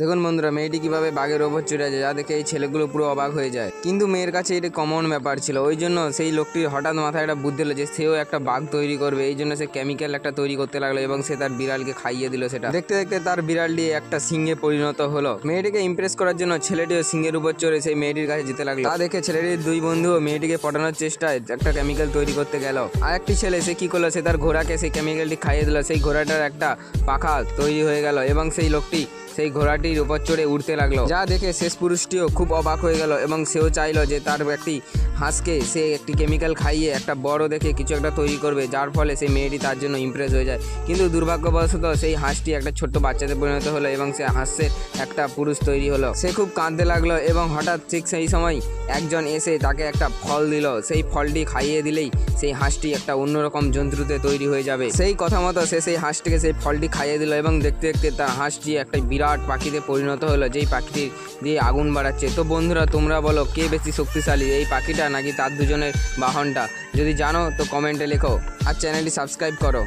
দেখুন বন্ধুরা, মেয়েটি কিভাবে বাঘের ওপর চড়ে যায়, যা দেখে এই ছেলেগুলো পুরো অবাক হয়ে যায়। কিন্তু মেয়ের কাছে এটা কমন ব্যাপার ছিল, ওই জন্য সেই লোকটির হঠাৎ মাথায় একটা বুদ্ধি হলো যে সেও একটা বাঘ তৈরি করবে। এই জন্য সে কেমিক্যাল একটা তৈরি করতে লাগলো এবং সে তার বিড়ালকে খাইয়ে দিল। সেটা দেখতে দেখতে তার বিড়ালটি একটা সিংহে পরিণত হলো। মেয়েটিকে ইমপ্রেস করার জন্য ছেলেটিও সিংহের উপর চড়ে সেই মেয়েটির কাছে যেতে লাগলো। তা দেখে ছেলেটির দুই বন্ধুও মেয়েটিকে পটানোর চেষ্টায় একটা কেমিক্যাল তৈরি করতে গেল। আর একটি ছেলে সে কি করলো, সে তার ঘোড়াকে সেই কেমিক্যালটি খাইয়ে দিল। সেই ঘোড়াটার একটা পাখা তৈরি হয়ে গেল এবং সেই লোকটি সেই ঘোড়াটির উপর চড়ে উঠতে লাগলো। যা দেখে শেষ পুরুষটিও খুব অবাক হয়ে গেল এবং সেও চাইলো যে তার একটি হাঁসকে সে একটি কেমিক্যাল খাইয়ে একটা বড় দেখে কিছু একটা তৈরি করবে, যার ফলে সেই মেয়েটি তার জন্য ইমপ্রেস হয়ে যায়। কিন্তু দুর্ভাগ্যবশত সেই হাঁসটি একটা ছোট্ট বাচ্চাতে পরিণত হলো এবং সে হাঁসের একটা পুরুষ তৈরি হলো। সে খুব কাঁদতে লাগলো এবং হঠাৎ ঠিক সেই সময় একজন এসে তাকে একটা ফল দিল। সেই ফলটি খাইয়ে দিলেই সেই হাঁসটি একটা অন্যরকম জন্তুতে তৈরি হয়ে যাবে। সেই কথা মতো সে সেই হাঁসটিকে সেই ফলটি খাইয়ে দিল এবং দেখতে দেখতে তার হাঁসটি একটা বিরাট পাখিতে পরিণত হলো, যেই পাখিটি দিয়ে আগুন বাড়াচ্ছে। তো বন্ধুরা, তোমরা বলো কে বেশি শক্তিশালী, এই পাখিটা নাকি তার দুজনের বাহনটা? যদি জানো তো কমেন্টে লেখো আর চ্যানেলটি সাবস্ক্রাইব করো।